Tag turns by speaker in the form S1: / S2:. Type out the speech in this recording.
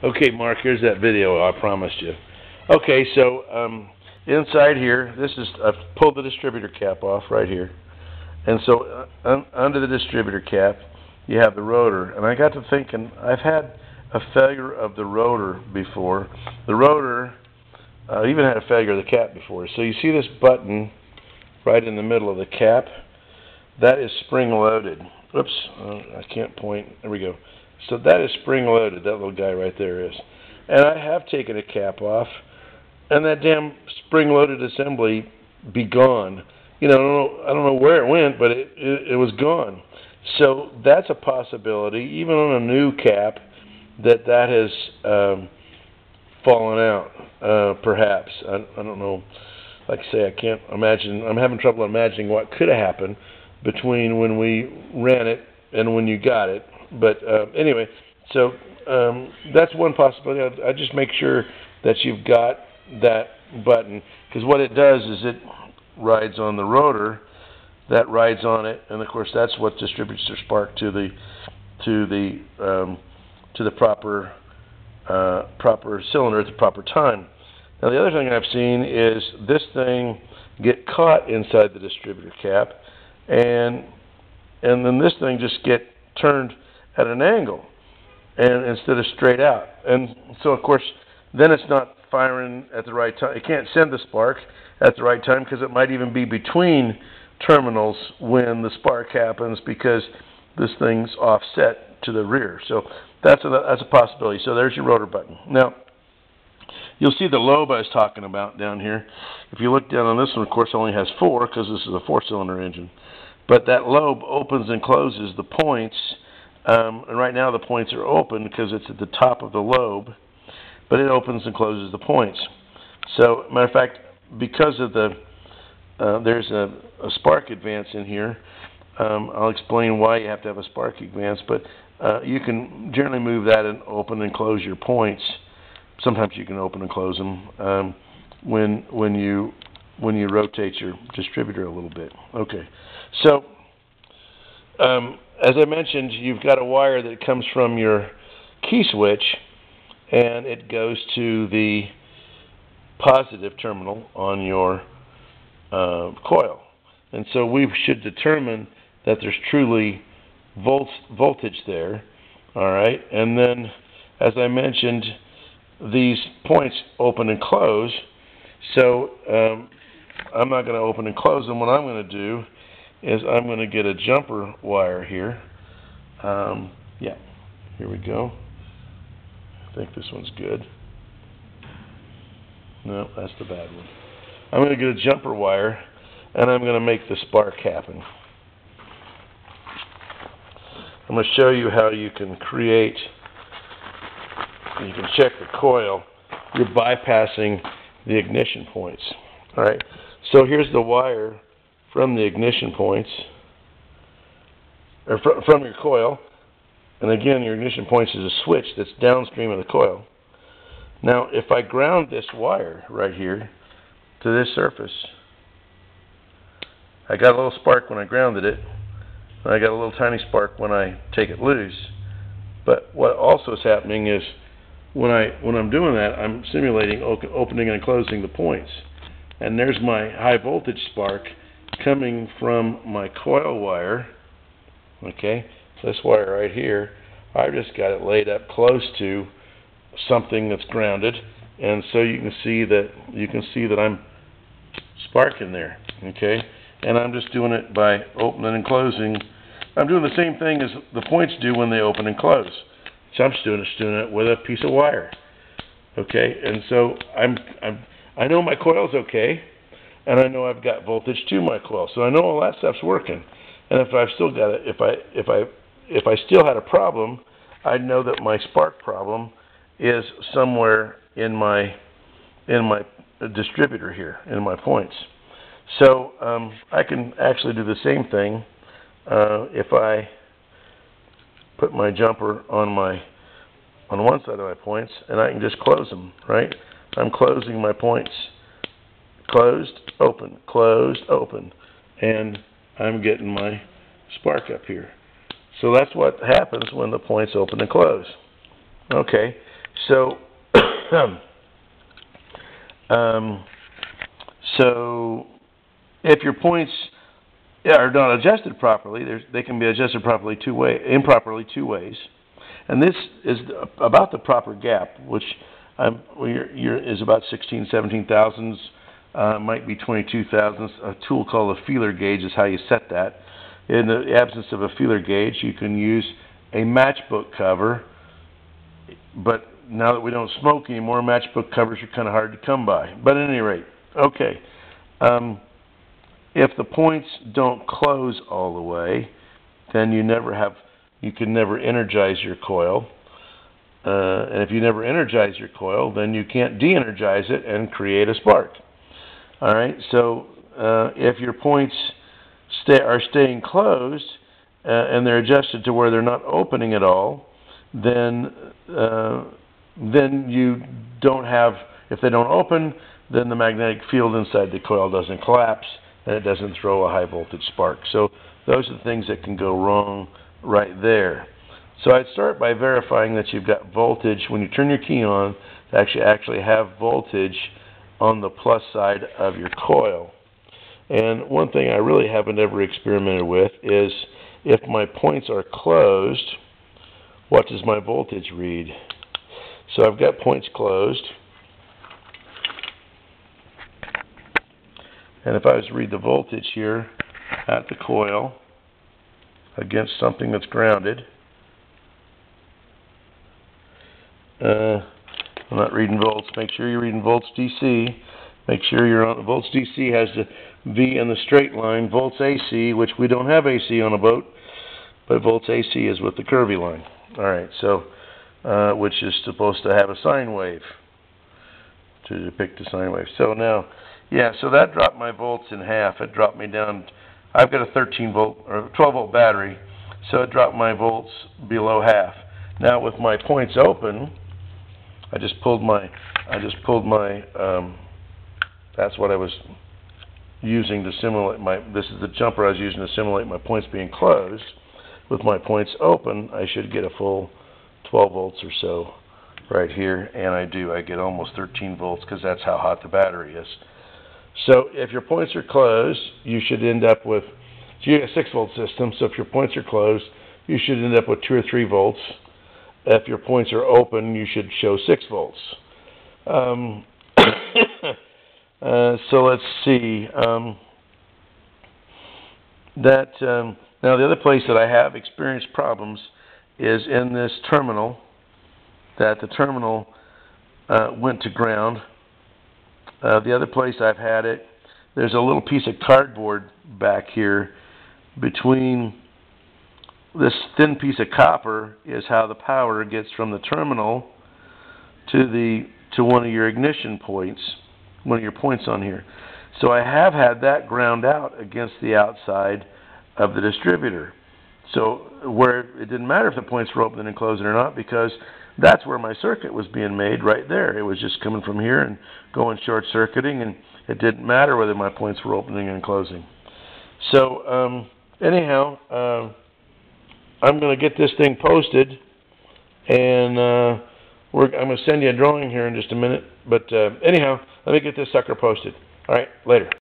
S1: Okay, Mark, here's that video I promised you. Okay, so inside here, I've pulled the distributor cap off right here. And so under the distributor cap, you have the rotor. And I got to thinking, I've had a failure of the rotor before. The rotor, even had a failure of the cap before. So you see this button right in the middle of the cap? That is spring-loaded. Oops, I can't point. There we go. So that is spring-loaded, that little guy right there is. And I have taken a cap off, and that damn spring-loaded assembly be gone. You know, I don't know where it went, but it was gone. So that's a possibility, even on a new cap, that has fallen out, perhaps. I don't know. Like I say, I can't imagine. I'm having trouble imagining what could have happened between when we ran it and when you got it. But anyway, so that's one possibility. I just make sure that you've got that button, because what it does is it rides on the rotor, that rides on it, and of course that's what distributes the spark to the proper cylinder at the proper time. Now the other thing I've seen is this thing get caught inside the distributor cap, and then this thing just get turned at an angle, and instead of straight out. And so of course then it's not firing at the right time. It can't send the spark at the right time, because it might even be between terminals when the spark happens, because this thing's offset to the rear. So that's a possibility. So there's your rotor button. Now you'll see the lobe I was talking about down here. If you look down on this one, of course, it only has 4, because this is a 4-cylinder engine. But that lobe opens and closes the points. And right now the points are open because it's at the top of the lobe, but it opens and closes the points. So, matter of fact, because of there's a spark advance in here, I'll explain why you have to have a spark advance, but you can generally move that and open and close your points. Sometimes you can open and close them when you rotate your distributor a little bit. Okay, so as I mentioned, you've got a wire that comes from your key switch, and it goes to the positive terminal on your coil. And so we should determine that there's truly voltage there. All right, and then, as I mentioned, these points open and close. So I'm not going to open and close them. What I'm going to do is I'm going to get a jumper wire here. Yeah, here we go. I think this one's good. No, that's the bad one. I'm going to get a jumper wire, and I'm going to make the spark happen. I'm going to show you how you can check the coil. You're bypassing the ignition points. All right, so here's the wire from the ignition points, or from your coil. And again, your ignition points is a switch that's downstream of the coil. Now, if I ground this wire right here to this surface, I got a little spark when I grounded it, and I got a little tiny spark when I take it loose. But what also is happening is when I'm doing that, I'm simulating opening and closing the points. And there's my high voltage spark coming from my coil wire. Okay, this wire right here, I've just got it laid up close to something that's grounded, and so you can see that I'm sparking there. Okay, and I'm just doing it by opening and closing. I'm doing the same thing as the points do when they open and close. So I'm just doing it with a piece of wire. Okay, and so I know my coil's okay, and I know I've got voltage to my coil, so I know all that stuff's working. And if I've still got it, if I still had a problem, I'd know that my spark problem is somewhere in my distributor here, in my points. So I can actually do the same thing if I put my jumper on one side of my points, and I can just close them. Right? I'm closing my points. Closed, open, and I'm getting my spark up here. So that's what happens when the points open and close. Okay, So, so if your points are not adjusted properly, they can be adjusted improperly two ways. And this is about the proper gap, which is about 16, 17 thousandths, might be 22 thousandths. A tool called a feeler gauge is how you set that. In the absence of a feeler gauge, you can use a matchbook cover, but now that we don't smoke anymore, matchbook covers are kind of hard to come by. But at any rate, okay. If the points don't close all the way, then you can never energize your coil. And if you never energize your coil, then you can't de-energize it and create a spark. All right. So if your points are staying closed and they're adjusted to where they're not opening at all, then you don't have. If they don't open, then the magnetic field inside the coil doesn't collapse and it doesn't throw a high voltage spark. So those are the things that can go wrong right there. So I'd start by verifying that you've got voltage when you turn your key on to actually have voltage on the plus side of your coil. And one thing I really haven't ever experimented with is if my points are closed, what does my voltage read? So I've got points closed. And if I was to read the voltage here at the coil against something that's grounded, I'm not reading volts. Make sure you're reading volts DC. Make sure you're on volts DC has the V in the straight line. Volts AC, which we don't have AC on a boat, but volts AC is with the curvy line. All right, so which is supposed to have a sine wave to depict a sine wave. So now, yeah, so that dropped my volts in half. It dropped me down. I've got a 13 volt or 12 volt battery, so it dropped my volts below half. Now with my points open, I just pulled my, that's what I was using to simulate this is the jumper I was using to simulate my points being closed. With my points open, I should get a full 12 volts or so right here, and I do. I get almost 13 volts because that's how hot the battery is. So if your points are closed, you should end up with, so you have a 6 volt system, so if your points are closed, you should end up with 2 or 3 volts. If your points are open, you should show 6 volts. So let's see. Now the other place that I have experienced problems is in this terminal, that the terminal went to ground. The other place I've had it, there's a little piece of cardboard back here between this thin piece of copper is how the power gets from the terminal to one of your ignition points, one of your points on here. So I have had that ground out against the outside of the distributor. So where it didn't matter if the points were open and closing or not, because that's where my circuit was being made right there. It was just coming from here and going short-circuiting, and it didn't matter whether my points were opening and closing. So anyhow, I'm going to get this thing posted, and I'm going to send you a drawing here in just a minute. But anyhow, let me get this sucker posted. All right, later.